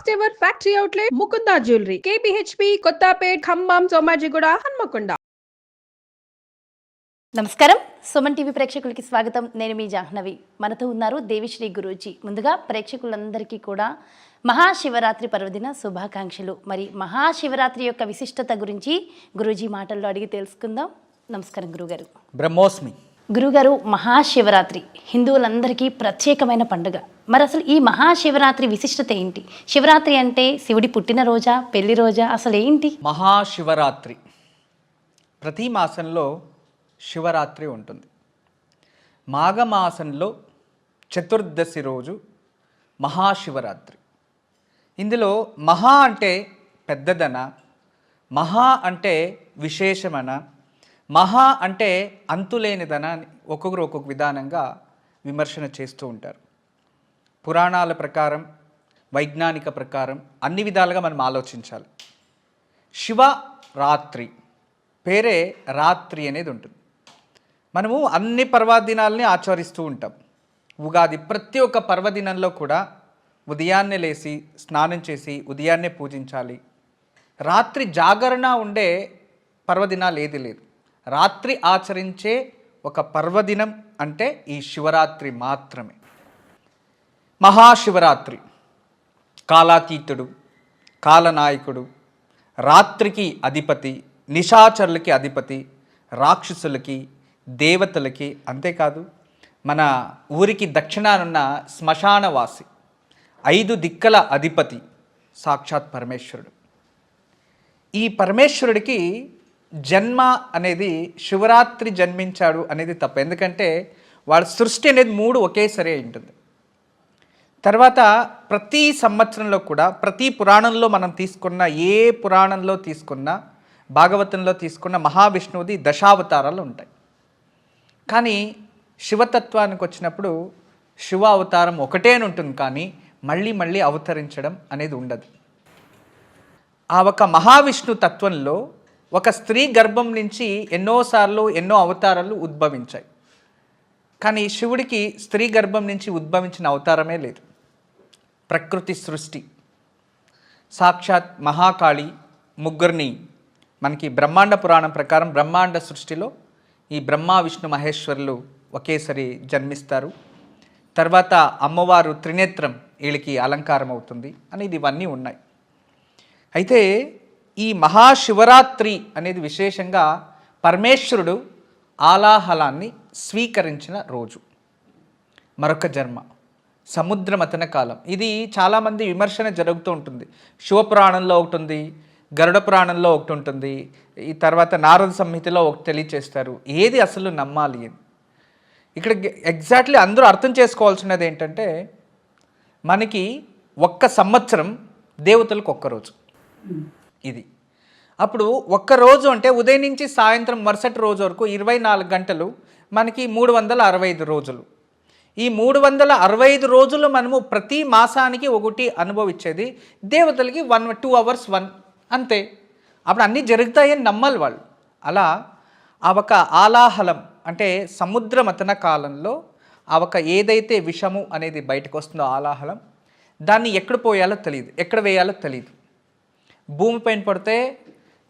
First ever factory outlet Mukunda jewellery KPHB Kothapet Khammam Somajiguda Hanamkonda. నమస్కారం, Suman TV ప్రేక్షకులకి స్వాగతం. నేను మీ జాహ్నవి. మనతో ఉన్నారు దేవిశ్రీ గురూజీ. ముందుగా ప్రేక్షకులందరికీ కూడా మహాశివరాత్రి పర్వదిన శుభాకాంక్షలు. మరి మహాశివరాత్రి యొక్క విశిష్టత గురించి గురూజీ మాటల్లో అడిగి తెలుసుకుందాం. నమస్కారం గురుగారు. బ్రహ్మోస్మి. గురుగారు, మహాశివరాత్రి హిందువులందరికీ ప్రత్యేకమైన పండుగ. మరి అసలు ఈ మహాశివరాత్రి విశిష్టత ఏంటి? శివరాత్రి అంటే శివుడి పుట్టినరోజా, పెళ్లి రోజా, అసలు ఏంటి? మహాశివరాత్రి ప్రతి మాసంలో శివరాత్రి ఉంటుంది. మాఘమాసంలో చతుర్దశి రోజు మహాశివరాత్రి. ఇందులో మహా అంటే పెద్దదన, మహా అంటే విశేషమన, మహా అంటే అంతులేనిదన అని ఒక్కొక్కరు ఒక్కొక్క విధానంగా విమర్శన చేస్తూ ఉంటారు. పురాణాల ప్రకారం, వైజ్ఞానిక ప్రకారం అన్ని విధాలుగా మనం ఆలోచించాలి. శివరాత్రి పేరే రాత్రి అనేది ఉంటుంది. మనము అన్ని పర్వదినాలని ఆచరిస్తూ ఉంటాం. ఉగాది ప్రతి ఒక్క పర్వదినంలో కూడా ఉదయాన్నే లేచి స్నానం చేసి ఉదయాన్నే పూజించాలి. రాత్రి జాగరణ ఉండే పర్వదినాలు ఏది లేదు. రాత్రి ఆచరించే ఒక పర్వదినం అంటే ఈ శివరాత్రి మాత్రమే. మహాశివరాత్రి కాలాతీతుడు, కాలనాయకుడు, రాత్రికి అధిపతి, నిశాచరులకి అధిపతి, రాక్షసులకి, దేవతలకి, అంతేకాదు మన ఊరికి దక్షిణానున్న శ్మశానవాసి, 5 దిక్కల అధిపతి సాక్షాత్ పరమేశ్వరుడు. ఈ పరమేశ్వరుడికి జన్మ అనేది శివరాత్రి జన్మించాడు అనేది తప్ప. ఎందుకంటే వాడి సృష్టి అనేది 3 ఒకేసారి ఉంటుంది. తర్వాత ప్రతి సంవత్సరంలో కూడా ప్రతి పురాణంలో మనం తీసుకున్న, ఏ పురాణంలో తీసుకున్నా, భాగవతంలో తీసుకున్న మహావిష్ణువుది దశావతారాలు ఉంటాయి. కానీ శివతత్వానికి వచ్చినప్పుడు శివ అవతారం ఒకటే ఉంటుంది, కానీ మళ్ళీ మళ్ళీ అవతరించడం అనేది ఉండదు. ఆ ఒక మహావిష్ణు తత్వంలో ఒక స్త్రీ గర్భం నుంచి ఎన్నోసార్లు ఎన్నో అవతారాలు ఉద్భవించాయి. కానీ శివుడికి స్త్రీ గర్భం నుంచి ఉద్భవించిన అవతారమే లేదు. ప్రకృతి సృష్టి సాక్షాత్ మహాకాళి ముగ్గురిని మనకి బ్రహ్మాండ పురాణం ప్రకారం బ్రహ్మాండ సృష్టిలో ఈ బ్రహ్మ విష్ణు మహేశ్వరులు ఒకేసారి జన్మిస్తారు. తర్వాత అమ్మవారు త్రినేత్రం వీళ్ళకి అలంకారం అవుతుంది అనేది ఇవన్నీ ఉన్నాయి. అయితే ఈ మహాశివరాత్రి అనేది విశేషంగా పరమేశ్వరుడు ఆలాహలాన్ని స్వీకరించిన రోజు. మరొక జన్మ సముద్ర మథన కాలం. ఇది చాలామంది విమర్శన జరుగుతూ ఉంటుంది. శివపురాణంలో ఒకటి ఉంది, గరుడ పురాణంలో ఒకటి ఉంటుంది, ఈ తర్వాత నారద సంహితలో ఒకటి తెలియచేస్తారు. ఏది అసలు నమ్మాలి అని ఇక్కడ ఎగ్జాక్ట్లీ అందరూ అర్థం చేసుకోవాల్సినది ఏంటంటే, మనకి ఒక్క సంవత్సరం దేవతలకు ఒక్కరోజు ఇది. అప్పుడు ఒక్కరోజు అంటే ఉదయం నుంచి సాయంత్రం మరుసటి రోజు వరకు 24 గంటలు, మనకి 365 రోజులు. ఈ 365 రోజులు మనము ప్రతి మాసానికి ఒకటి అనుభవించేది. దేవతలకి 2 hours 1 అంతే. అప్పుడు అన్నీ జరుగుతాయని నమ్మాలి వాళ్ళు. అలా ఆ ఒక ఆలాహలం అంటే సముద్ర మథన కాలంలో ఆ ఒక ఏదైతే విషము అనేది బయటకు వస్తుందో ఆలాహలం, దాన్ని ఎక్కడ పోయాలో తెలియదు, ఎక్కడ వేయాలో తెలియదు. భూమిపైన పడితే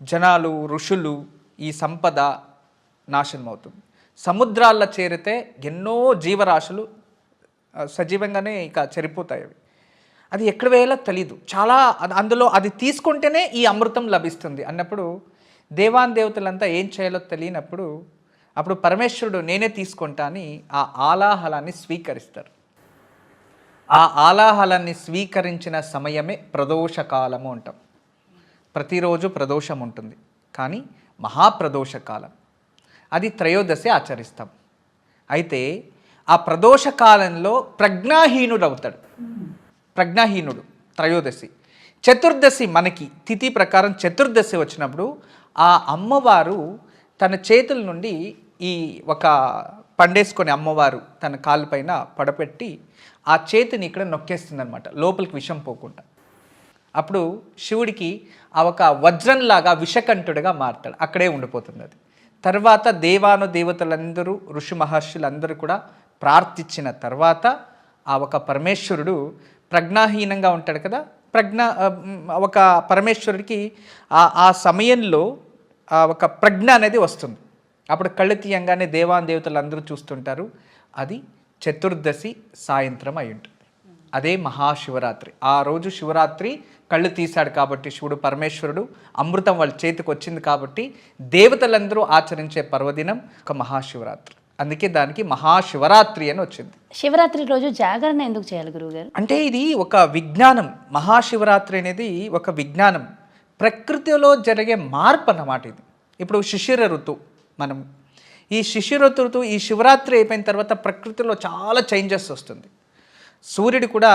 జనాలు, ఋషులు, ఈ సంపద నాశనం అవుతుంది. సముద్రాల్లో చేరితే ఎన్నో జీవరాశులు సజీవంగానే ఇక చనిపోతాయి. అది ఎక్కడ వేయాలో తెలీదు. చాలా అందులో అది తీసుకుంటేనే ఈ అమృతం లభిస్తుంది అన్నప్పుడు దేవాన్ దేవతలంతా ఏం చేయాలో తెలియనప్పుడు అప్పుడు పరమేశ్వరుడు నేనే తీసుకుంటా అని ఆ ఆలాహలాన్ని స్వీకరిస్తారు. ఆ ఆలాహలాన్ని స్వీకరించిన సమయమే ప్రదోషకాలము అంటాం. ప్రతిరోజు ప్రదోషం ఉంటుంది, కానీ మహాప్రదోషకాలం అది త్రయోదశి ఆచరిస్తాం. అయితే ఆ ప్రదోషకాలంలో ప్రజ్ఞాహీనుడు అవుతాడు. ప్రజ్ఞాహీనుడు త్రయోదశి. చతుర్దశి మనకి తిథి ప్రకారం చతుర్దశి వచ్చినప్పుడు ఆ అమ్మవారు తన చేతుల నుండి ఈ ఒక పండేసుకొని అమ్మవారు తన కాళ్ళ పైన పడపెట్టి ఆ చేతిని ఇక్కడ నొక్కేస్తుంది అనమాట, లోపలికి విషం పోకుండా. అప్పుడు శివుడికి ఆ ఒక వజ్రంలాగా విషకంఠుడిగా మారుతాడు, అక్కడే ఉండిపోతుంది అది. తర్వాత దేవాను దేవతలందరూ, ఋషి మహర్షులందరూ కూడా ప్రార్థించిన తర్వాత ఆ ఒక పరమేశ్వరుడు ప్రజ్ఞాహీనంగా ఉంటాడు కదా, ఒక పరమేశ్వరుడికి ఆ సమయంలో ఒక ప్రజ్ఞ అనేది వస్తుంది. అప్పుడు కళ్ళు తీయంగానే దేవతలు అందరూ చూస్తుంటారు. అది చతుర్దశి సాయంత్రం అయి ఉంటుంది. అదే మహాశివరాత్రి. ఆ రోజు శివరాత్రి కళ్ళు తీశాడు కాబట్టి శివుడు పరమేశ్వరుడు, అమృతం వాళ్ళ చేతికి వచ్చింది కాబట్టి దేవతలందరూ ఆచరించే పర్వదినం ఒక మహాశివరాత్రి. అందుకే దానికి మహాశివరాత్రి అని వచ్చింది. శివరాత్రి రోజు జాగరణ ఎందుకు చేయాలి గురువుగారు? అంటే ఇది ఒక విజ్ఞానం. మహాశివరాత్రి అనేది ఒక విజ్ఞానం, ప్రకృతిలో జరిగే మార్పు అన్నమాట ఇది. ఇప్పుడు శిశిర ఋతువు, మనం ఈ శిశిర ఋతువు ఈ శివరాత్రి అయిపోయిన తర్వాత ప్రకృతిలో చాలా చేంజెస్ వస్తుంది. సూర్యుడు కూడా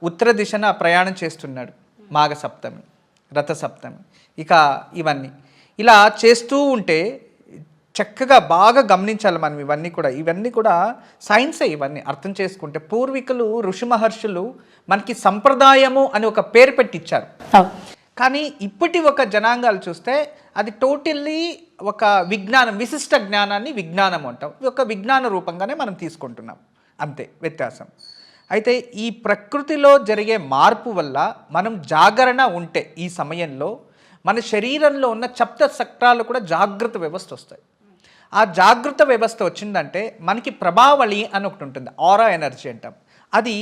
ఉత్తర దిశన ప్రయాణం చేస్తున్నాడు. మాఘ సప్తమి, రథ సప్తమి, ఇక ఇవన్నీ ఇలా చేస్తూ ఉంటే చక్కగా బాగా గమనించాలి మనం. ఇవన్నీ కూడా సైన్సే. ఇవన్నీ అర్థం చేసుకుంటే పూర్వీకులు ఋషి మహర్షులు మనకి సంప్రదాయము అని ఒక పేరు పెట్టించారు. కానీ ఇప్పటి ఒక జనాంగాలు చూస్తే అది టోటల్లీ ఒక విజ్ఞానం, విశిష్ట జ్ఞానాన్ని విజ్ఞానం అంటాం. ఒక విజ్ఞాన రూపంగానే మనం తీసుకుంటున్నాం, అంతే వ్యత్యాసం. అయితే ఈ ప్రకృతిలో జరిగే మార్పు వల్ల మనం జాగరణ ఉంటే ఈ సమయంలో మన శరీరంలో ఉన్న సప్త చక్రాలు కూడా జాగృత వ్యవస్థ వస్తాయి. ఆ జాగృత వ్యవస్థ వచ్చిందంటే మనకి ప్రభావళి అని ఒకటి ఉంటుంది, ఆరా ఎనర్జీ అంటాం. అది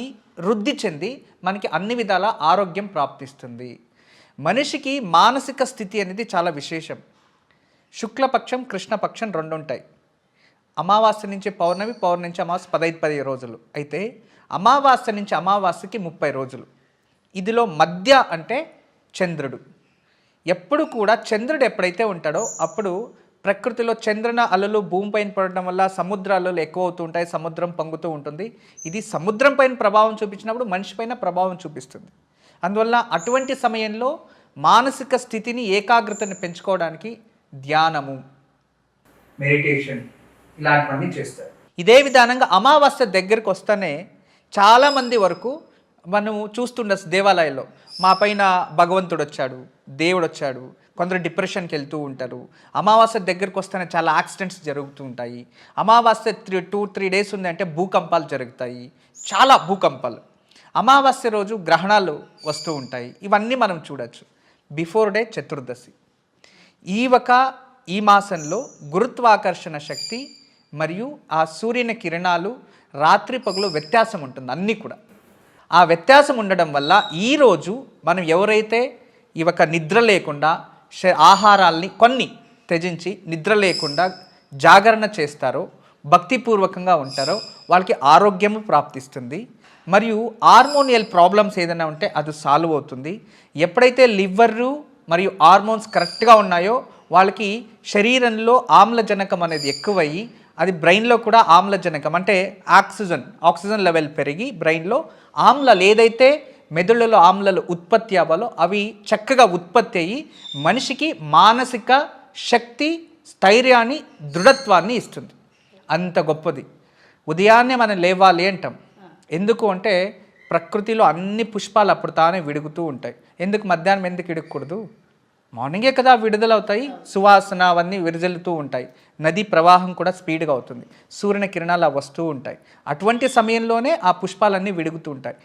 వృద్ధి చెంది మనకి అన్ని విధాల ఆరోగ్యం ప్రాప్తిస్తుంది. మనిషికి మానసిక స్థితి అనేది చాలా విశేషం. శుక్లపక్షం కృష్ణపక్షం రెండు ఉంటాయి. అమావాస్య నుంచి పౌర్ణమి, పౌర్ణమి నుంచి అమావాస్య 15 రోజులు. అయితే అమావాస్య నుంచి అమావాస్యకి 30 రోజులు. ఇదిలో మధ్య అంటే చంద్రుడు. ఎప్పుడు కూడా చంద్రుడు ఎప్పుడైతే ఉంటాడో అప్పుడు ప్రకృతిలో చంద్రన అలలు భూమిపైన పడడం వల్ల సముద్రాలలో ఎక్కువ అవుతూ ఉంటాయి, సముద్రం పొంగుతూ ఉంటుంది. ఇది సముద్రం పైన ప్రభావం చూపించినప్పుడు మనిషి పైన ప్రభావం చూపిస్తుంది. అందువల్ల అటువంటి సమయంలో మానసిక స్థితిని, ఏకాగ్రతని పెంచుకోవడానికి ధ్యానము, మెడిటేషన్ ఇలాంటివన్నీ చేస్తారు. ఇదే విధానంగా అమావాస్య దగ్గరికి వస్తేనే చాలామంది వరకు మనం చూస్తుండే దేవాలయాల్లో మా పైన భగవంతుడు వచ్చాడు, దేవుడు వచ్చాడు. కొందరు డిప్రెషన్కి వెళ్తూ ఉంటారు. అమావాస్య దగ్గరికి వస్తేనే చాలా యాక్సిడెంట్స్ జరుగుతూ ఉంటాయి. అమావాస్య 2-3 డేస్ ఉందంటే భూకంపాలు జరుగుతాయి, చాలా భూకంపాలు. అమావాస్య రోజు గ్రహణాలు వస్తూ ఉంటాయి. ఇవన్నీ మనం చూడొచ్చు. బిఫోర్ డే చతుర్దశి. ఈ మాసంలో గురుత్వాకర్షణ శక్తి మరియు ఆ సూర్యుని కిరణాలు రాత్రి పగలు వ్యత్యాసం ఉంటుంది అన్నీ కూడా. ఆ వ్యత్యాసం ఉండడం వల్ల ఈరోజు మనం ఎవరైతే నిద్ర లేకుండా ఆహారాల్ని కొన్ని త్యజించి నిద్ర లేకుండా జాగరణ చేస్తారో, భక్తిపూర్వకంగా ఉంటారో వాళ్ళకి ఆరోగ్యము ప్రాప్తిస్తుంది. మరియు హార్మోనియల్ ప్రాబ్లమ్స్ ఏదైనా ఉంటే అది సాల్వ్ అవుతుంది. ఎప్పుడైతే లివర్రు మరియు హార్మోన్స్ కరెక్ట్గా ఉన్నాయో వాళ్ళకి శరీరంలో ఆమ్లజనకం అనేది ఎక్కువయ్యి అది బ్రెయిన్లో కూడా ఆమ్లజనకం అంటే ఆక్సిజన్ లెవెల్ పెరిగి బ్రెయిన్లో ఆమ్లాలు ఏదైతే మెదడులో ఆమ్లాలు ఉత్పత్తి అవ్వాలో అవి చక్కగా ఉత్పత్తి అయ్యి మనిషికి మానసిక శక్తి, స్థైర్యాన్ని, దృఢత్వాన్ని ఇస్తుంది. అంత గొప్పది. ఉదయాన్నే మనం లేవాలి అంటాం. ఎందుకు అంటే ప్రకృతిలో అన్ని పుష్పాలు అప్పుడు తానే విడుగుతూ ఉంటాయి. ఎందుకు మధ్యాహ్నం ఎందుకు విడగకూడదు? మార్నింగే కదా విడుదలవుతాయి. సువాసన అవన్నీ విరజల్లుతూ ఉంటాయి. నదీ ప్రవాహం కూడా స్పీడ్గా అవుతుంది. సూర్యుని కిరణాలు వస్తూ ఉంటాయి. అటువంటి సమయంలోనే ఆ పుష్పాలన్నీ విడుగుతూ ఉంటాయి.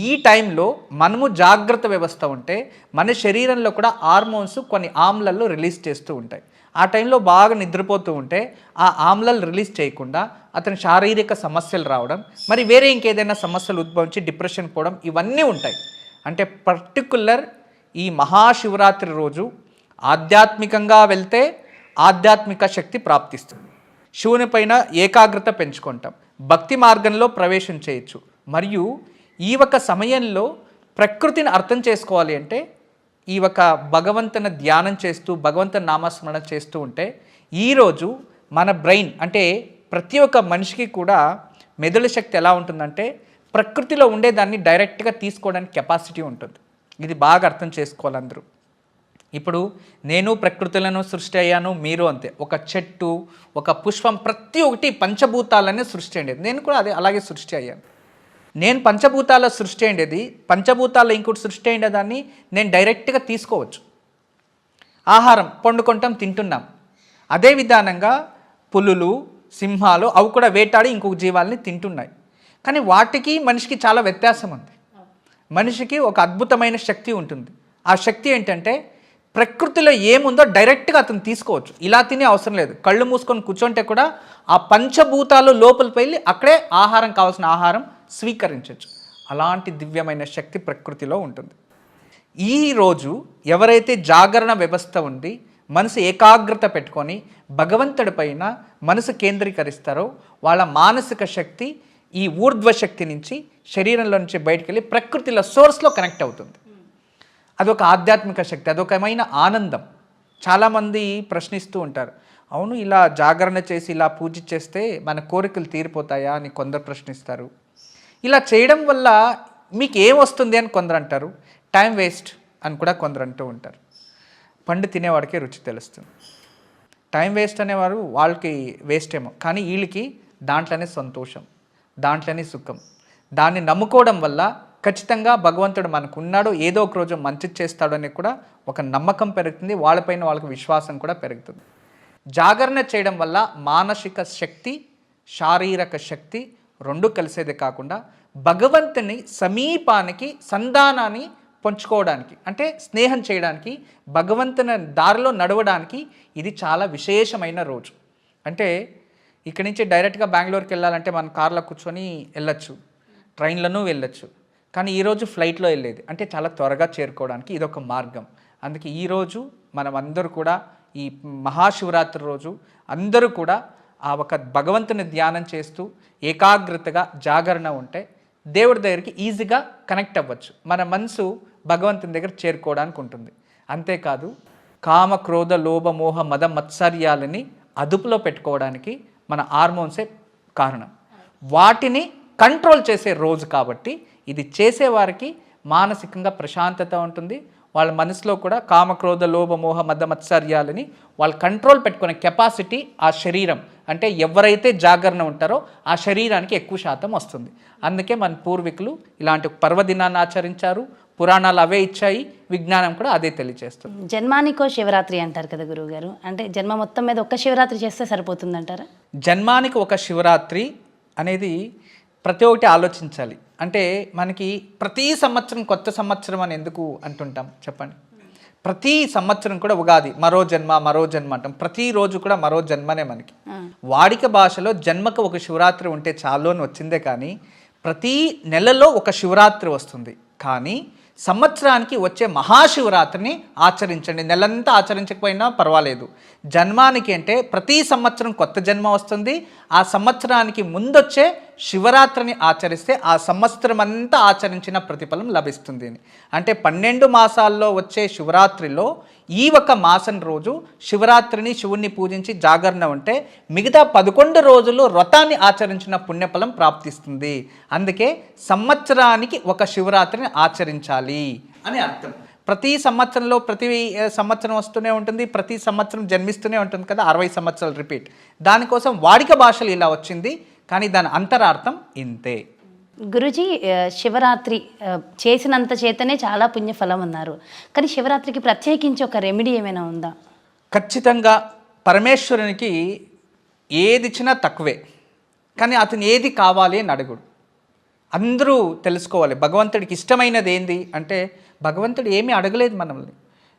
ఈ టైంలో మనము జాగ్రత్త వ్యవస్థ ఉంటే మన శరీరంలో కూడా హార్మోన్స్ కొన్ని ఆమ్లాలు రిలీజ్ చేస్తూ ఉంటాయి. ఆ టైంలో బాగా నిద్రపోతూ ఉంటే ఆ ఆమ్లాలు రిలీజ్ చేయకుండా అతని శారీరక సమస్యలు రావడం, మరి వేరే ఇంకేదైనా సమస్యలు ఉద్భవించి డిప్రెషన్ పోవడం ఇవన్నీ ఉంటాయి. అంటే పర్టికులర్ ఈ మహాశివరాత్రి రోజు ఆధ్యాత్మికంగా వెళ్తే ఆధ్యాత్మిక శక్తి ప్రాప్తిస్తుంది. శివుని పైన ఏకాగ్రత పెంచుకుంటాం, భక్తి మార్గంలో ప్రవేశం చేయొచ్చు. మరియు ఈ సమయంలో ప్రకృతిని అర్థం చేసుకోవాలి అంటే ఈ భగవంతుని ధ్యానం చేస్తూ భగవంతుని నామస్మరణ చేస్తూ ఉంటే ఈరోజు మన బ్రెయిన్ అంటే ప్రతి ఒక్క మనిషికి కూడా మెదడు శక్తి ఎలా ఉంటుందంటే ప్రకృతిలో ఉండేదాన్ని డైరెక్ట్గా తీసుకోవడానికి కెపాసిటీ ఉంటుంది. ఇది బాగా అర్థం చేసుకోవాలి అందరూ. ఇప్పుడు నేను ప్రకృతులను సృష్టి అయ్యాను, మీరు అంతే. ఒక చెట్టు, ఒక పుష్పం, ప్రతి ఒక్కటి పంచభూతాలనే సృష్టి అయ్యేది. నేను కూడా అలాగే సృష్టి అయ్యాను. నేను పంచభూతాల సృష్టి అయ్యేది, పంచభూతాల ఇంకోటి సృష్టి అయ్యేదాన్ని నేను డైరెక్ట్గా తీసుకోవచ్చు. ఆహారం పండుకుంటాం, తింటున్నాం. అదే విధానంగా పులులు, సింహాలు అవి కూడా వేటాడి ఇంకొక జీవాలని తింటున్నాయి. కానీ వాటికి మనిషికి చాలా వ్యత్యాసం ఉంది. మనిషికి ఒక అద్భుతమైన శక్తి ఉంటుంది. ఆ శక్తి ఏంటంటే ప్రకృతిలో ఏముందో డైరెక్ట్గా అతను తీసుకోవచ్చు. ఇలా తినే అవసరం లేదు. కళ్ళు మూసుకొని కూర్చుంటే కూడా ఆ పంచభూతాలు లోపలికి వెళ్ళి అక్కడే ఆహారం, కావాల్సిన ఆహారం స్వీకరించవచ్చు. అలాంటి దివ్యమైన శక్తి ప్రకృతిలో ఉంటుంది. ఈరోజు ఎవరైతే జాగరణ వ్యవస్థ ఉండి మనసు ఏకాగ్రత పెట్టుకొని భగవంతుడి పైన మనసు కేంద్రీకరిస్తారో వాళ్ళ మానసిక శక్తి ఈ ఊర్ధ్వ శక్తి నుంచి శరీరంలో నుంచి బయటకు వెళ్ళి ప్రకృతిలో సోర్స్లో కనెక్ట్ అవుతుంది. అదొక ఆధ్యాత్మిక శక్తి, అదొకమైన ఆనందం. చాలామంది ప్రశ్నిస్తూ ఉంటారు, అవును ఇలా జాగరణ చేసి ఇలా పూజ చేస్తే మన కోరికలు తీరిపోతాయా అని కొందరు ప్రశ్నిస్తారు. ఇలా చేయడం వల్ల మీకు ఏం వస్తుంది అని కొందరు అంటారు. టైం వేస్ట్ అని కూడా కొందరు అంటూ ఉంటారు. పండు తినేవాడికే రుచి తెలుస్తుంది. టైం వేస్ట్ అనేవారు వాళ్ళకి వేస్ట్ ఏమో, కానీ వీళ్ళకి దాంట్లోనే సంతోషం, దాంట్లోనే సుఖం. దాన్ని నమ్ముకోవడం వల్ల ఖచ్చితంగా భగవంతుడు మనకు ఉన్నాడు, ఏదో ఒక రోజు మంచి చేస్తాడు అని కూడా ఒక నమ్మకం పెరుగుతుంది. వాళ్ళపైన వాళ్ళకి విశ్వాసం కూడా పెరుగుతుంది. జాగరణ చేయడం వల్ల మానసిక శక్తి, శారీరక శక్తి రెండు కలిసేదే కాకుండా భగవంతుని సమీపానికి, సంధానాన్ని పంచుకోవడానికి, అంటే స్నేహం చేయడానికి, భగవంతుని దారిలో నడవడానికి ఇది చాలా విశేషమైన రోజు. అంటే ఇక్కడి నుంచి డైరెక్ట్గా బెంగళూరుకి వెళ్ళాలంటే మనం కార్లో కూర్చొని వెళ్ళొచ్చు, ట్రైన్లను వెళ్ళొచ్చు. కానీ ఈరోజు ఫ్లైట్లో వెళ్ళేది అంటే చాలా త్వరగా చేరుకోవడానికి ఇదొక మార్గం. అందుకే ఈరోజు మనం అందరూ కూడా ఈ మహాశివరాత్రి రోజు అందరూ కూడా ఆ ఒక భగవంతుని ధ్యానం చేస్తూ ఏకాగ్రతగా జాగరణ ఉంటే దేవుడి దగ్గరికి ఈజీగా కనెక్ట్ అవ్వచ్చు. మన మనసు భగవంతుని దగ్గర చేరుకోవడానికి ఉంటుంది. అంతేకాదు కామ, క్రోధ, లోభ, మోహ, మద, మత్సర్యాలని అదుపులో పెట్టుకోవడానికి మన హార్మోన్సే కారణం. వాటిని కంట్రోల్ చేసే రోజు కాబట్టి ఇది చేసేవారికి మానసికంగా ప్రశాంతత ఉంటుంది. వాళ్ళ మనసులో కూడా కామ, క్రోధ, లోభ, మోహ, మద, మత్సర్యాలని వాళ్ళు కంట్రోల్ పెట్టుకునే కెపాసిటీ ఆ శరీరం, అంటే ఎవరైతే జాగరణ ఉంటారో ఆ శరీరానికి ఎక్కువ శాతం వస్తుంది. అందుకే మన పూర్వీకులు ఇలాంటి పర్వదినాన్ని ఆచరించారు. పురాణాలు అవే ఇచ్చాయి, విజ్ఞానం కూడా అదే తెలియజేస్తుంది. జన్మానికో శివరాత్రి అంటారు కదా గురువుగారు, అంటే జన్మ మొత్తం మీద ఒక్క శివరాత్రి చేస్తే సరిపోతుందంటారా? జన్మానికి ఒక శివరాత్రి అనేది ప్రతి ఒక్కటి ఆలోచించాలి. అంటే మనకి ప్రతి సంవత్సరం కొత్త సంవత్సరం అని ఎందుకు అంటుంటాం చెప్పండి? ప్రతి సంవత్సరం కూడా ఉగాది మరో జన్మ, మరో జన్మ అంటాం. ప్రతిరోజు కూడా మరో జన్మనే మనకి. వాడిక భాషలో జన్మకు ఒక శివరాత్రి ఉంటే చాలు అని వచ్చిందే, కానీ ప్రతి నెలలో ఒక శివరాత్రి వస్తుంది. కానీ సంవత్సరానికి వచ్చే మహాశివరాత్రిని ఆచరించండి. నెలంతా ఆచరించకపోయినా పర్వాలేదు. జన్మానికి అంటే ప్రతి సంవత్సరం కొత్త జన్మ వస్తుంది. ఆ సంవత్సరానికి ముందొచ్చే శివరాత్రిని ఆచరిస్తే ఆ సంవత్సరం అంతా ఆచరించిన ప్రతిఫలం లభిస్తుంది. అంటే 12 మాసాల్లో వచ్చే శివరాత్రిలో ఈ ఒక మాసం రోజు శివరాత్రిని శివుణ్ణి పూజించి జాగరణ ఉంటే మిగతా 11 రోజులు వ్రతాన్ని ఆచరించిన పుణ్యఫలం ప్రాప్తిస్తుంది. అందుకే సంవత్సరానికి ఒక శివరాత్రిని ఆచరించాలి అని అర్థం. ప్రతి సంవత్సరంలో ప్రతి సంవత్సరం వస్తూనే ఉంటుంది, ప్రతి సంవత్సరం జన్మిస్తూనే ఉంటుంది కదా, 60 సంవత్సరాలు రిపీట్. దానికోసం వాడిక భాషలు ఇలా వచ్చింది, కానీ దాని అంతరార్థం ఇంతే. గురుజీ, శివరాత్రి చేసినంత చేతనే చాలా పుణ్యఫలం అన్నారు, కానీ శివరాత్రికి ప్రత్యేకించి ఒక రెమెడీ ఏమైనా ఉందా? ఖచ్చితంగా పరమేశ్వరునికి ఏది ఇచ్చినా తక్కువే, కానీ అతను ఏది కావాలి అని అడుగుడు. అందరూ తెలుసుకోవాలి భగవంతుడికి ఇష్టమైనది ఏంది అంటే, భగవంతుడు ఏమీ అడగలేదు మనల్ని.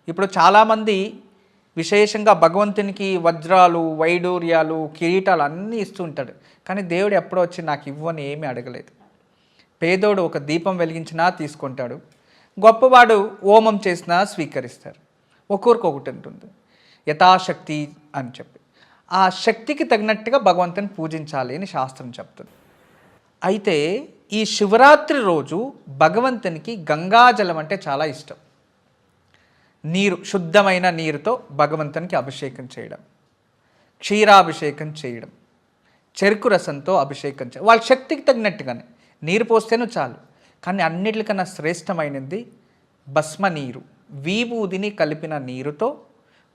ఇప్పుడు చాలామంది విశేషంగా భగవంతునికి వజ్రాలు, వైడూర్యాలు, కిరీటాలు అన్నీ ఇస్తూ ఉంటాడు, కానీ దేవుడు ఎప్పుడో వచ్చి నాకు ఇవ్వని ఏమీ అడగలేదు. పేదోడు ఒక దీపం వెలిగించినా తీసుకుంటాడు, గొప్పవాడు హోమం చేసినా స్వీకరిస్తారు. ఒక్కొక్కరికి ఒకటి ఉంటుంది, యథాశక్తి అని చెప్పి. ఆ శక్తికి తగినట్టుగా భగవంతుని పూజించాలి అని శాస్త్రం చెప్తుంది. అయితే ఈ శివరాత్రి రోజు భగవంతునికి గంగాజలం అంటే చాలా ఇష్టం. నీరు, శుద్ధమైన నీరుతో భగవంతునికి అభిషేకం చేయడం, క్షీరాభిషేకం చేయడం, చెరుకు రసంతో అభిషేకం చేయడం, వాళ్ళ శక్తికి తగినట్టుగానే. నీరు పోస్తేనూ చాలు, కానీ అన్నిటికన్నా శ్రేష్టమైనది భస్మ నీరు. విభూదిని కలిపిన నీరుతో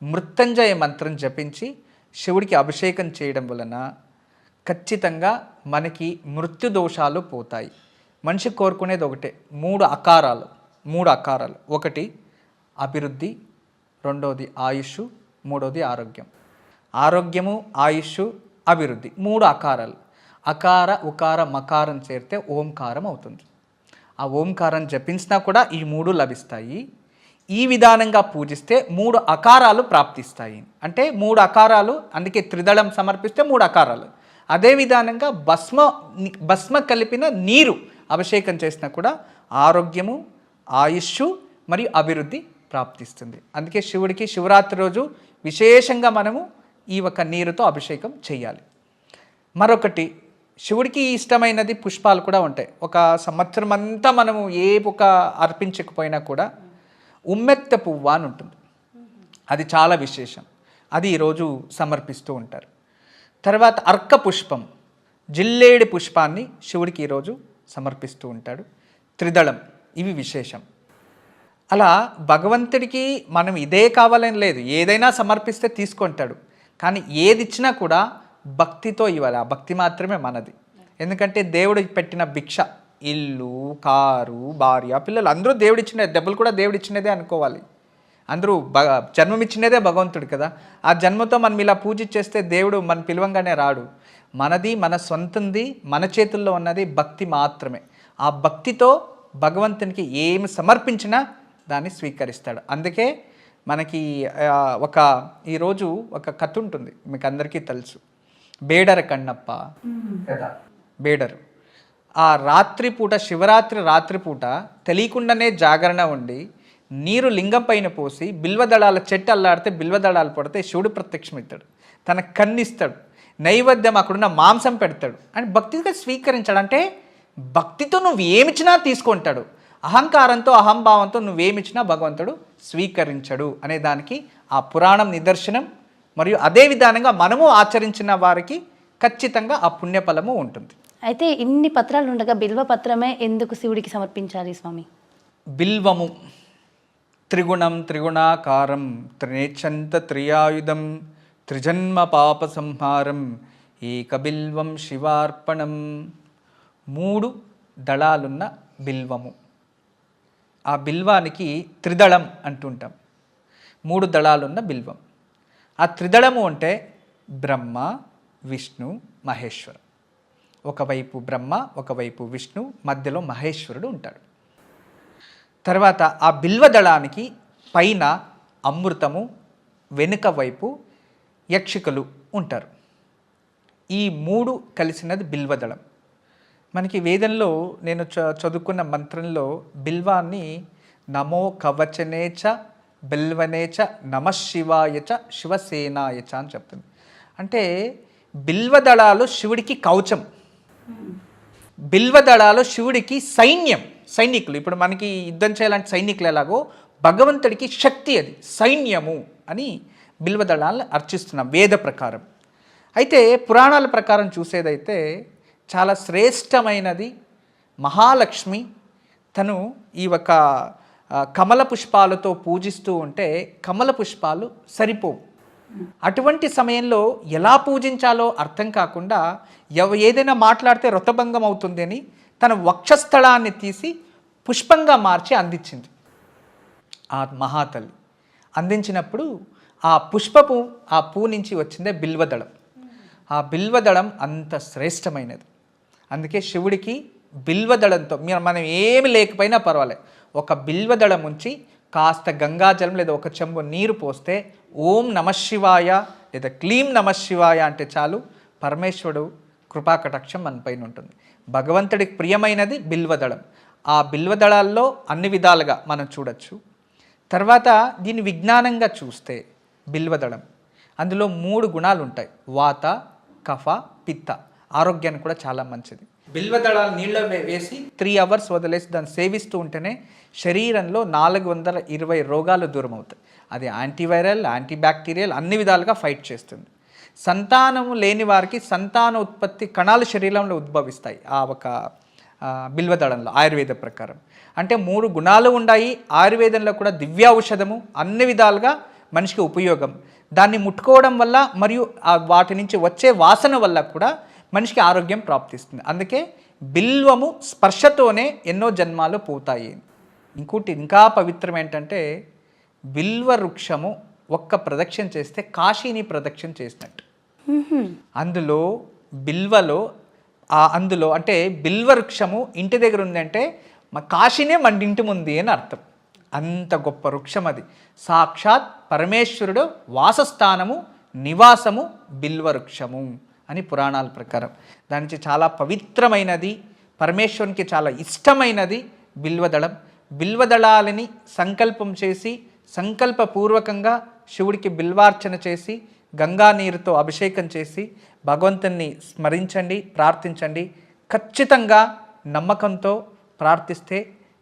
మృత్యుంజయ మంత్రం జపించి శివుడికి అభిషేకం చేయడం వలన ఖచ్చితంగా మనకి మృత్యు దోషాలు పోతాయి. మనిషి కోరుకునేది ఒకటే, 3 అకారాలు. ఒకటి అభివృద్ధి, రెండోది ఆయుష్, మూడోది ఆరోగ్యం. ఆరోగ్యము, ఆయుష్, అభివృద్ధి 3 అకారాలు. అకార, ఉకార, మకారం చేరితే ఓంకారం అవుతుంది. ఆ ఓంకారం జపించినా కూడా ఈ 3 లభిస్తాయి. ఈ విధానంగా పూజిస్తే 3 అకారాలు ప్రాప్తిస్తాయి. అంటే 3 అకారాలు, అందుకే త్రిదళం సమర్పిస్తే 3 అకారాలు. అదే విధానంగా భస్మ కలిపిన నీరు అభిషేకం చేసినా కూడా ఆరోగ్యము, ఆయుష్షు మరియు అభివృద్ధి ప్రాప్తిస్తుంది. అందుకే శివుడికి శివరాత్రి రోజు విశేషంగా మనము ఈ ఒక నీరుతో అభిషేకం చేయాలి. మరొకటి, శివుడికి ఇష్టమైనది పుష్పాలు కూడా ఉంటాయి. ఒక సంవత్సరం అంతా మనము ఏ ఒక అర్పించకపోయినా కూడా ఉమ్మెత్త పువ్వు అని ఉంటుంది, అది చాలా విశేషం, అది ఈరోజు సమర్పిస్తూ ఉంటారు. తర్వాత అర్క పుష్పం, జిల్లేడి పుష్పాన్ని శివుడికి ఈరోజు సమర్పిస్తూ ఉంటాడు. త్రిదళం, ఇవి విశేషం. అలా భగవంతుడికి మనం ఇదే కావాలని లేదు, ఏదైనా సమర్పిస్తే తీసుకుంటాడు. కానీ ఏది ఇచ్చినా కూడా భక్తితో ఇవ్వాలి, ఆ భక్తి మాత్రమే మనది. ఎందుకంటే దేవుడు పెట్టిన భిక్ష, ఇల్లు, కారు, భార్య, పిల్లలు అందరూ దేవుడిచ్చినది, డబ్బులు కూడా దేవుడిచ్చినదే అనుకోవాలి. అందరూ జన్మమిచ్చినదే భగవంతుడు కదా. ఆ జన్మతో మనం ఇలా పూజ చేస్తే దేవుడు మన పిలవంగానే రాడు. మనది, మన సొంతంది, మన చేతుల్లో ఉన్నది భక్తి మాత్రమే. ఆ భక్తితో భగవంతునికి ఏమి సమర్పించినా దాన్ని స్వీకరిస్తాడు. అందుకే మనకి ఈరోజు ఒక కథ ఉంటుంది, మీకు అందరికీ తెలుసు, బేడర కన్నప్ప కదా. బేడరు ఆ రాత్రిపూట, శివరాత్రి రాత్రిపూట తెలియకుండానే జాగరణ ఉండి నీరు లింగం పైన పోసి బిల్వదళాల చెట్టు అల్లాడితే బిల్వదళాలు పడితే శివుడు ప్రత్యక్షమవుతాడు, తన కన్నిస్తాడు, నైవేద్యం అక్కడున్న మాంసం పెడతాడు అని భక్తిగా స్వీకరించాడు. అంటే భక్తితో నువ్వు ఏమిచ్చినా తీసుకుంటాడు, అహంకారంతో అహంభావంతో నువ్వేమిచ్చినా భగవంతుడు స్వీకరించడు అనే దానికి ఆ పురాణం నిదర్శనం. మరియు అదే విధానంగా మనము ఆచరించిన వారికి ఖచ్చితంగా ఆ పుణ్యఫలము ఉంటుంది. అయితే ఇన్ని పత్రాలు ఉండగా బిల్వ పత్రమే ఎందుకు శివుడికి సమర్పించాలి స్వామి? బిల్వము త్రిగుణం త్రిగుణాకారం త్రినేచ్చంత త్రియాయుధం త్రిజన్మ పాప సంహారం ఏకబిల్వం శివార్పణం. 3 దళాలున్న బిల్వము. ఆ బిల్వానికి త్రిదళం అంటుంటాం. 3 దళాలున్న బిల్వం. ఆ త్రిదళము అంటే బ్రహ్మ, విష్ణు, మహేశ్వరు. ఒకవైపు బ్రహ్మ, ఒకవైపు విష్ణు, మధ్యలో మహేశ్వరుడు ఉంటాడు. తర్వాత ఆ బిల్వదళానికి పైన అమృతము, వెనుక వైపు యక్షికలు ఉంటారు. ఈ 3 కలిసినది బిల్వదళం. మనకి వేదంలో నేను చదువుకున్న మంత్రంలో బిల్వాన్ని నమో కవచనేచ బిల్వనేచ నమశివాయచ శివసేనాయచ అని చెప్తుంది. అంటే బిల్వదళాలు శివుడికి కవచం, బిల్వదళాలు శివుడికి సైనికులు. ఇప్పుడు మనకి యుద్ధం చేయాలంటే సైనికులు ఎలాగో భగవంతుడికి శక్తి, అది సైన్యము అని బిల్వదళాలను అర్చిస్తున్నాం వేద ప్రకారం. అయితే పురాణాల ప్రకారం చూసేదైతే చాలా శ్రేష్టమైనది మహాలక్ష్మి. తను ఈ ఒక కమల పుష్పాలతో పూజిస్తూ ఉంటే కమల పుష్పాలు సరిపోవు. అటువంటి సమయంలో ఎలా పూజించాలో అర్థం కాకుండా ఏదైనా మాట్లాడితే రుతభంగం అవుతుంది అని తన వక్షస్థలాన్ని తీసి పుష్పంగా మార్చి అందించింది ఆ మహాతల్లి. అందించినప్పుడు ఆ పుష్పపు, ఆ పూ నుంచి వచ్చిందే బిల్వదళం. ఆ బిల్వదళం అంత శ్రేష్టమైనది. అందుకే శివుడికి బిల్వదళంతో మనం ఏమి లేకపోయినా పర్వాలేదు, ఒక బిల్వదళం ఉంచి కాస్త గంగాజలం లేదా ఒక చెంబు నీరు పోస్తే ఓం నమశివాయ లేదా క్లీం నమశివాయ అంటే చాలు, పరమేశ్వరుడు కృపాకటాక్షం మన పైన ఉంటుంది. భగవంతుడికి ప్రియమైనది బిల్వదళం. ఆ బిల్వదళాల్లో అన్ని విధాలుగా మనం చూడొచ్చు. తర్వాత దీన్ని విజ్ఞానంగా చూస్తే బిల్వదళం అందులో 3 గుణాలు ఉంటాయి, వాత, కఫ, పిత్త. ఆరోగ్యానికి కూడా చాలా మంచిది. బిల్వదళాలు నీళ్ళ వేసి 3 అవర్స్ వదిలేసి దాన్ని సేవిస్తూ ఉంటేనే శరీరంలో 420 రోగాలు దూరం అవుతాయి. అది యాంటీవైరల్, యాంటీబ్యాక్టీరియల్, అన్ని విధాలుగా ఫైట్ చేస్తుంది. సంతానము లేని వారికి సంతాన ఉత్పత్తి కణాలు శరీరంలో ఉద్భవిస్తాయి ఆ ఒక బిల్వదళంలో ఆయుర్వేద ప్రకారం. అంటే 3 గుణాలు ఉన్నాయి. ఆయుర్వేదంలో కూడా దివ్య ఔషధము, అన్ని విధాలుగా మనిషికి ఉపయోగం. దాన్ని ముట్టుకోవడం వల్ల మరియు వాటి నుంచి వచ్చే వాసన వల్ల కూడా మనిషికి ఆరోగ్యం ప్రాప్తిస్తుంది. అందుకే బిల్వము స్పర్శతోనే ఎన్నో జన్మాలు పోతాయి. ఇంకోటి ఇంకా పవిత్రం ఏంటంటే బిల్వ వృక్షము ఒక్క ప్రదక్షిణ చేస్తే కాశీని ప్రదక్షిణ చేసినట్టు. అందులో అంటే బిల్వ వృక్షము ఇంటి దగ్గర ఉందంటే మా కాశీనే మన ఇంటి ముందు అని అర్థం. అంత గొప్ప వృక్షం అది. సాక్షాత్ పరమేశ్వరుడు వాసస్థానము నివాసము బిల్వవృక్షము అని పురాణాల ప్రకారం. దాని నుంచి చాలా పవిత్రమైనది, పరమేశ్వరునికి చాలా ఇష్టమైనది బిల్వదళం. బిల్వదళాలని సంకల్పం చేసి సంకల్పపూర్వకంగా శివుడికి బిల్వార్చన చేసి గంగా నీరుతో అభిషేకం చేసి భగవంతుని స్మరించండి, ప్రార్థించండి. ఖచ్చితంగా నమ్మకంతో ప్రార్థిస్తే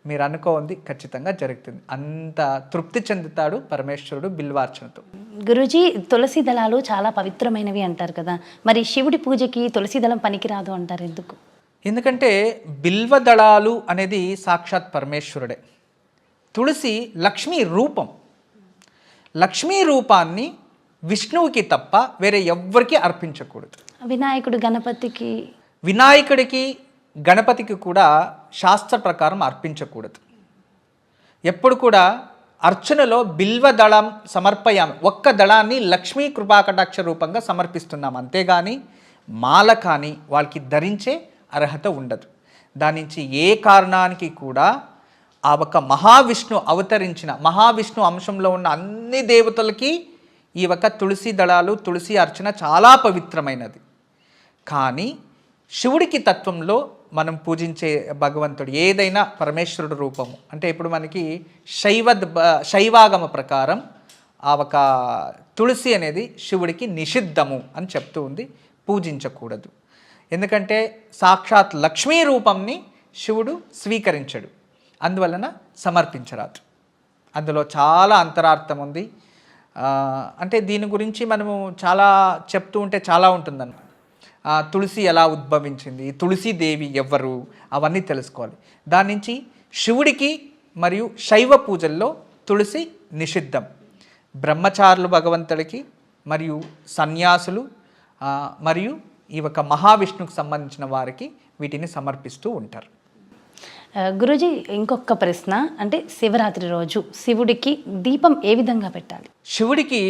మీరు అనుకోండి ఖచ్చితంగా జరుగుతుంది. అంత తృప్తి చెందుతాడు పరమేశ్వరుడు బిల్వార్చనతో. గురూజీ, తులసి దళాలు చాలా పవిత్రమైనవి అంటారు కదా, మరి శివుడి పూజకి తులసి దళం పనికిరాదు అంటారు, ఎందుకు? ఎందుకంటే బిల్వదళాలు అనేది సాక్షాత్ పరమేశ్వరుడే. తులసి లక్ష్మీ రూపం. లక్ష్మీ రూపాన్ని విష్ణువుకి తప్ప వేరే ఎవ్వరికి అర్పించకూడదు. వినాయకుడు గణపతికి, వినాయకుడికి గణపతికి కూడా శాస్త్ర ప్రకారం అర్పించకూడదు. ఎప్పుడు కూడా అర్చనలో బిల్వదళం సమర్పయామి, ఒక్క దళాన్ని లక్ష్మీ కృపాకటాక్ష రూపంగా సమర్పిస్తున్నాం, అంతేగాని మాల కానీ వాళ్ళకి ధరించే అర్హత ఉండదు. దాని నుంచి ఏ కారణానికి కూడా ఆ ఒక మహావిష్ణు అవతరించిన మహావిష్ణు అంశంలో ఉన్న అన్ని దేవతలకి ఈ ఒక తులసి దళాలు తులసి అర్చన చాలా పవిత్రమైనది. కానీ శివుడికి తత్వంలో మనం పూజించే భగవంతుడు ఏదైనా పరమేశ్వరుడు రూపము అంటే ఇప్పుడు మనకి శైవాగమ ప్రకారం ఆ ఒక తులసి అనేది శివుడికి నిషిద్ధము అని చెప్తూ ఉంది, పూజించకూడదు. ఎందుకంటే సాక్షాత్ లక్ష్మీ రూపంని శివుడు స్వీకరించడు, అందువలన సమర్పించరాదు. అందులో చాలా అంతరార్థం ఉంది. అంటే దీని గురించి మనము చాలా చెప్తూ ఉంటే చాలా ఉంటుందన్నమాట. తులసి ఎలా ఉద్భవించింది, తులసీదేవి ఎవరు, అవన్నీ తెలుసుకోవాలి. దాని నుంచి శివుడికి మరియు శైవ పూజల్లో తులసి నిషిద్ధం. బ్రహ్మచారులు భగవంతుడికి మరియు సన్యాసులు మరియు ఈ ఒక మహావిష్ణువుకి సంబంధించిన వారికి వీటిని సమర్పిస్తూ ఉంటారు. గురూజీ, ఇంకొక ప్రశ్న, అంటే శివరాత్రి రోజు శివుడికి దీపం ఏ విధంగా పెట్టాలి? శివుడికి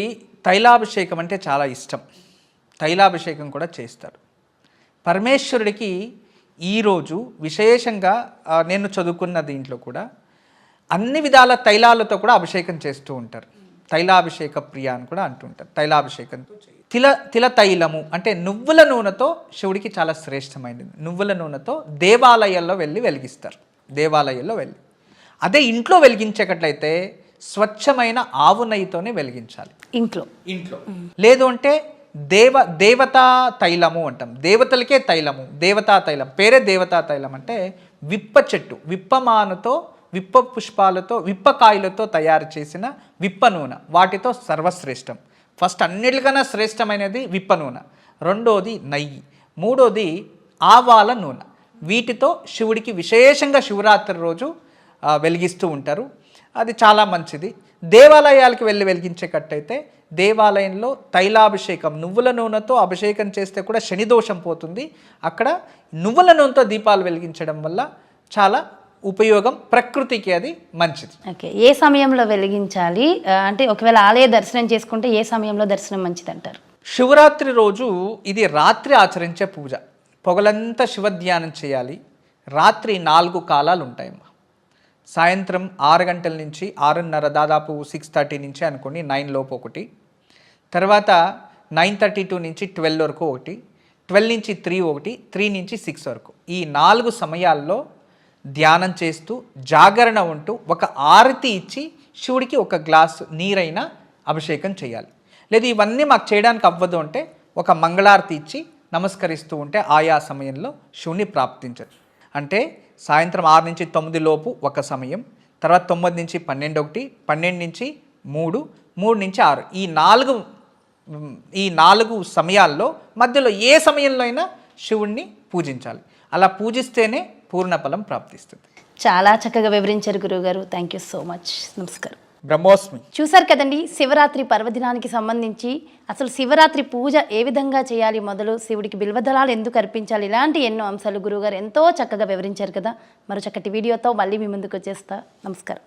తైలాభిషేకం అంటే చాలా ఇష్టం, తైలాభిషేకం కూడా చేస్తారు. పరమేశ్వరుడికి ఈరోజు విశేషంగా నేను చదువుకున్న దీంట్లో కూడా అన్ని విధాల తైలాలతో కూడా అభిషేకం చేస్తూ ఉంటారు. తైలాభిషేక ప్రియ అని కూడా అంటుంటారు. తైలాభిషేకంతో తిల తైలము అంటే నువ్వుల నూనెతో శివుడికి చాలా శ్రేష్టమైనది. నువ్వుల నూనెతో దేవాలయాల్లో వెళ్ళి వెలిగిస్తారు. దేవాలయాల్లో వెళ్ళి అదే ఇంట్లో వెలిగించేటట్లయితే స్వచ్ఛమైన ఆవు నెయ్యితోనే వెలిగించాలి. ఇంట్లో లేదు అంటే దేవతా తైలము అంటాం. దేవతలకే తైలము, దేవతా తైలం పేరే దేవతా తైలం. అంటే విప్ప చెట్టు, విప్పమానుతో, విప్ప పుష్పాలతో, విప్పకాయలతో తయారు చేసిన విప్ప నూనె, వాటితో సర్వశ్రేష్టం. ఫస్ట్ అన్నిటికన్నా శ్రేష్టమైనది విప్ప నూనె, రెండోది నెయ్యి, మూడోది ఆవాల నూనె. వీటితో శివుడికి విశేషంగా శివరాత్రి రోజు వెలిగిస్తూ ఉంటారు. అది చాలా మంచిది. దేవాలయాలకు వెళ్ళి వెలిగించేటట్టయితే దేవాలయంలో తైలాభిషేకం నువ్వుల నూనెతో అభిషేకం చేస్తే కూడా శనిదోషం పోతుంది. అక్కడ నువ్వుల నూనెతో దీపాలు వెలిగించడం వల్ల చాలా ఉపయోగం, ప్రకృతికి అది మంచిది. ఓకే, ఏ సమయంలో వెలిగించాలి? అంటే ఒకవేళ ఆలయ దర్శనం చేసుకుంటే ఏ సమయంలో దర్శనం మంచిది అంటారు? శివరాత్రి రోజు ఇది రాత్రి ఆచరించే పూజ. పొగలంతా శివధ్యానం చేయాలి. రాత్రి 4 కాలాలు ఉంటాయమ్మా. సాయంత్రం 6 గంటల నుంచి 6:30, దాదాపు 6:30 నుంచి అనుకోండి 9 లోపు ఒకటి, తర్వాత 9:32 నుంచి 12 వరకు ఒకటి, 12 నుంచి 3 ఒకటి, 3 నుంచి 6 వరకు. ఈ 4 సమయాల్లో ధ్యానం చేస్తూ జాగరణ ఉంటూ ఒక ఆరతి ఇచ్చి శివుడికి ఒక గ్లాసు నీరైనా అభిషేకం చేయాలి. లేదు ఇవన్నీ మాకు చేయడానికి అవ్వదు అంటే ఒక మంగళారతి ఇచ్చి నమస్కరిస్తూ ఉంటే ఆయా సమయంలో శివుని ప్రాప్తించచ్చు. అంటే సాయంత్రం 6 నుంచి 9 లోపు ఒక సమయం, తర్వాత 9 నుంచి 12 ఒకటి, 12 నుంచి 3, 3 నుంచి 6, ఈ 4 సమయాల్లో మధ్యలో ఏ సమయంలో అయినా శివుణ్ణి పూజించాలి. అలా పూజిస్తేనే పూర్ణఫలం ప్రాప్తిస్తుంది. చాలా చక్కగా వివరించారు గురువుగారు. Thank you so much. నమస్కారం. బ్రహ్మోస్మి. చూసారు కదండి, శివరాత్రి పర్వదినానికి సంబంధించి అసలు శివరాత్రి పూజ ఏ విధంగా చేయాలి, మొదలు శివుడికి బిల్వదళాలు ఎందుకు అర్పించాలి, ఇలాంటి ఎన్నో అంశాలు గురువుగారు ఎంతో చక్కగా వివరించారు కదా. మరో చక్కటి వీడియోతో మళ్ళీ మీ ముందుకు వచ్చేస్తా. నమస్కారం.